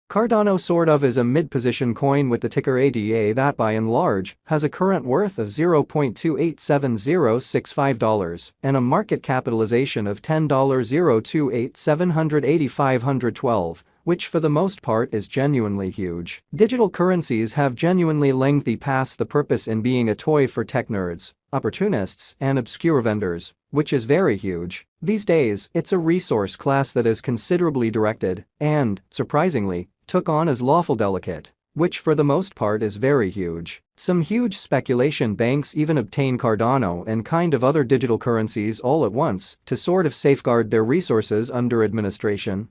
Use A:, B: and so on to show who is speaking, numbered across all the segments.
A: Cardano sort of is a mid-position coin with the ticker ADA that by and large has a current worth of $0.287065 and a market capitalization of $10.02878512, which for the most part is genuinely huge. Digital currencies have genuinely lengthy past the purpose in being a toy for tech nerds, opportunists, and obscure vendors, which is very huge. These days, it's a resource class that is considerably directed and, surprisingly, took on as lawful delicate, which for the most part is very huge. Some huge speculation banks even obtain Cardano and kind of other digital currencies all at once to sort of safeguard their resources under administration,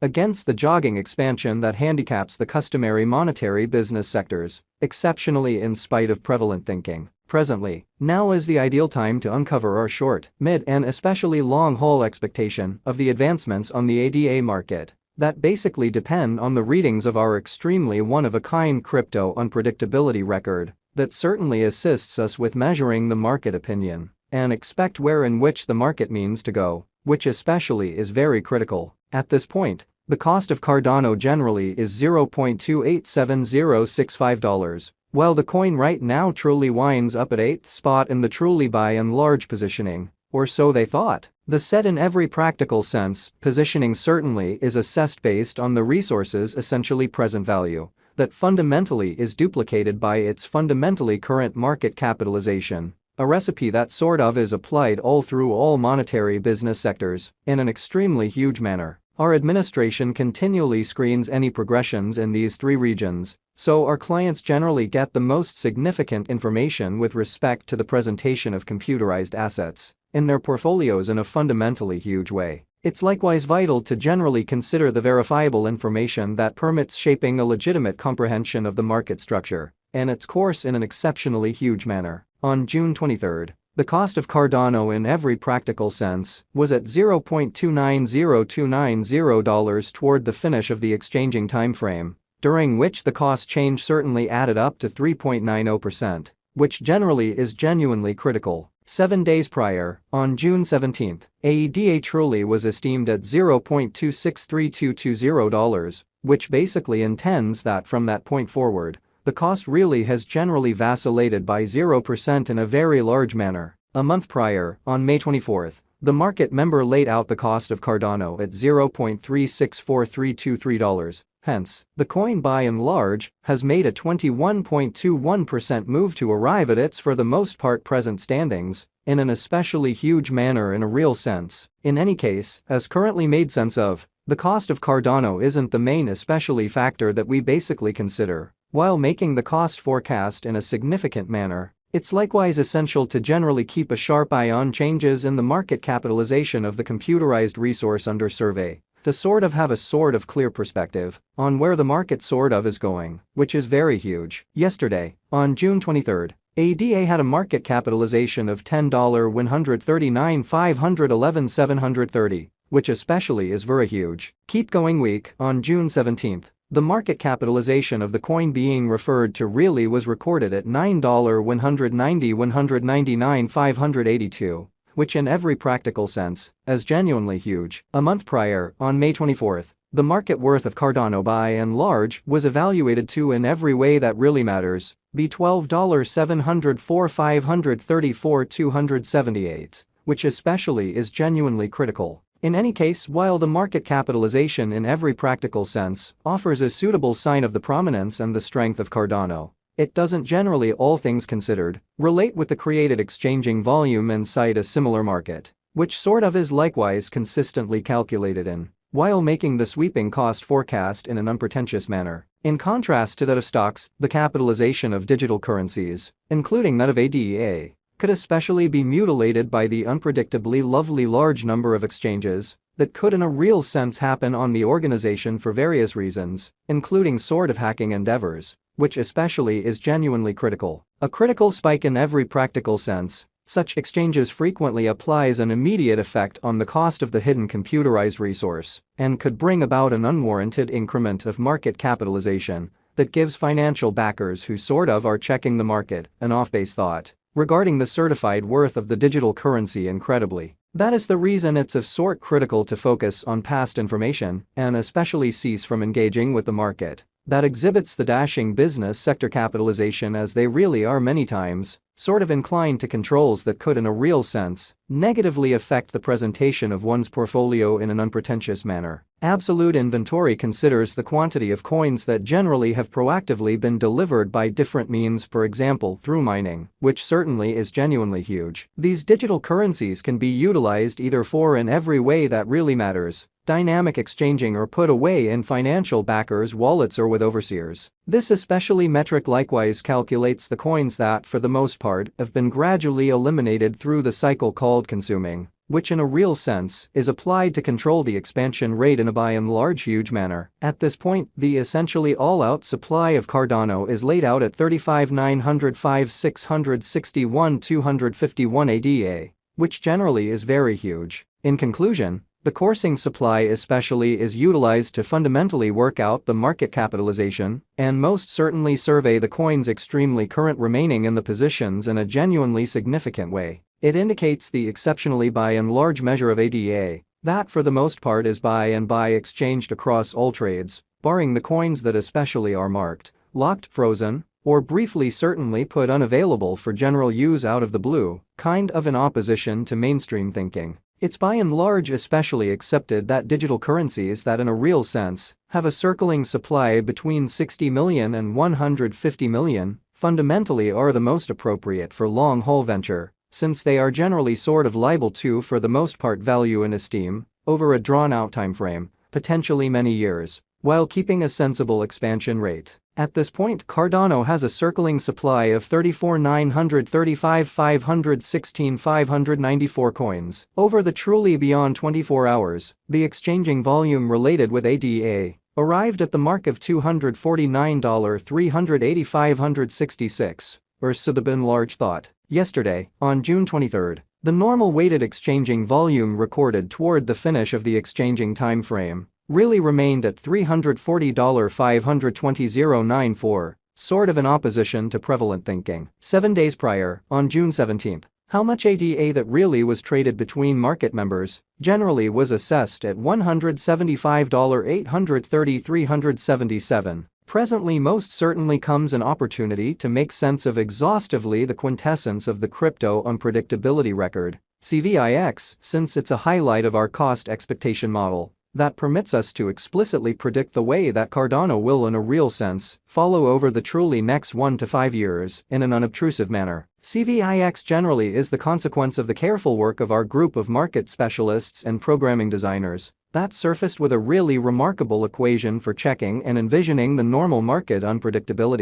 A: against the jogging expansion that handicaps the customary monetary business sectors, exceptionally in spite of prevalent thinking. Presently, now is the ideal time to uncover our short, mid, and especially long-haul expectation of the advancements on the ADA market that basically depend on the readings of our extremely one-of-a-kind crypto unpredictability record that certainly assists us with measuring the market opinion and expect where in which the market means to go, which especially is very critical. At this point, the cost of Cardano generally is $0.287065, while the coin right now truly winds up at 8th spot in the truly by and large positioning, or so they thought. The set in every practical sense positioning certainly is assessed based on the resource's essentially present value that fundamentally is duplicated by its fundamentally current market capitalization, a recipe that sort of is applied all through all monetary business sectors in an extremely huge manner. Our administration continually screens any progressions in these three regions, so our clients generally get the most significant information with respect to the presentation of computerized assets in their portfolios in a fundamentally huge way. It's likewise vital to generally consider the verifiable information that permits shaping a legitimate comprehension of the market structure and its course in an exceptionally huge manner. On June 23, the cost of Cardano in every practical sense was at $0.290290 toward the finish of the exchanging timeframe, during which the cost change certainly added up to 3.90%, which generally is genuinely critical. 7 days prior, on June 17, AEDA truly was esteemed at $0.263220, which basically intends that from that point forward, the cost really has generally vacillated by 0% in a very large manner. A month prior, on May 24, the market member laid out the cost of Cardano at $0.364323. Hence, the coin by and large has made a 21.21% move to arrive at its for the most part present standings in an especially huge manner in a real sense. In any case, as currently made sense of, the cost of Cardano isn't the main especially factor that we basically consider while making the cost forecast in a significant manner. It's likewise essential to generally keep a sharp eye on changes in the market capitalization of the computerized resource under survey to sort of have a sort of clear perspective on where the market sort of is going, which is very huge. Yesterday, on June 23, ADA had a market capitalization of $10,139,511,730, which especially is very huge. Keep going week, on June 17, the market capitalization of the coin being referred to really was recorded at $9,190,199,582, which in every practical sense is genuinely huge. A month prior, on May 24, the market worth of Cardano by and large was evaluated to in every way that really matters be $12,704,534,278, which especially is genuinely critical. In any case, while the market capitalization in every practical sense offers a suitable sign of the prominence and the strength of Cardano, it doesn't generally, all things considered, relate with the created exchanging volume and cite a similar market, which sort of is likewise consistently calculated in, while making the sweeping cost forecast in an unpretentious manner. In contrast to that of stocks, the capitalization of digital currencies, including that of ADA, could especially be mutilated by the unpredictably lovely large number of exchanges that could in a real sense happen on the organization for various reasons, including sort of hacking endeavors, which especially is genuinely critical. A critical spike in every practical sense, such exchanges frequently applies an immediate effect on the cost of the hidden computerized resource and could bring about an unwarranted increment of market capitalization that gives financial backers who sort of are checking the market an off-base thought regarding the certified worth of the digital currency. Incredibly, That is the reason it's of sort critical to focus on past information and especially cease from engaging with the market that exhibits the dashing business sector capitalization as they really are many times, sort of inclined to controls that could in a real sense negatively affect the presentation of one's portfolio in an unpretentious manner. Absolute inventory considers the quantity of coins that generally have proactively been delivered by different means, for example through mining, which certainly is genuinely huge. These digital currencies can be utilized either for in every way that really matters, dynamic exchanging, or put away in financial backers' wallets or with overseers. This especially metric likewise calculates the coins that, for the most part, have been gradually eliminated through the cycle called consuming, which in a real sense is applied to control the expansion rate in a by and large huge manner. At this point, the essentially all-out supply of Cardano is laid out at 35,905,661,251 ADA, which generally is very huge. In conclusion, the coursing supply especially is utilized to fundamentally work out the market capitalization and most certainly survey the coin's extremely current remaining in the positions in a genuinely significant way. It indicates the exceptionally by and large measure of ADA that for the most part is by exchanged across all trades, barring the coins that especially are marked, locked, frozen, or briefly certainly put unavailable for general use out of the blue, kind of in opposition to mainstream thinking. It's by and large especially accepted that digital currencies that in a real sense have a circling supply between 60 million and 150 million fundamentally are the most appropriate for long-haul venture, since they are generally sort of liable to for the most part value in esteem over a drawn-out timeframe, potentially many years, while keeping a sensible expansion rate. At this point, Cardano has a circling supply of 34,935,516,594 coins. Over the truly beyond 24 hours, the exchanging volume related with ADA arrived at the mark of $249,380,566, or so the bin large thought. Yesterday, on June 23, the normal weighted exchanging volume recorded toward the finish of the exchanging time frame really remained at $340,520,094, sort of in opposition to prevalent thinking. 7 days prior, on June 17, how much ADA that really was traded between market members generally was assessed at $175,830,377. Presently most certainly comes an opportunity to make sense of exhaustively the quintessence of the crypto unpredictability record, CVIX, since it's a highlight of our cost expectation model that permits us to explicitly predict the way that Cardano will in a real sense follow over the truly next 1 to 5 years in an unobtrusive manner. CVIX generally is the consequence of the careful work of our group of market specialists and programming designers that surfaced with a really remarkable equation for checking and envisioning the normal market unpredictability.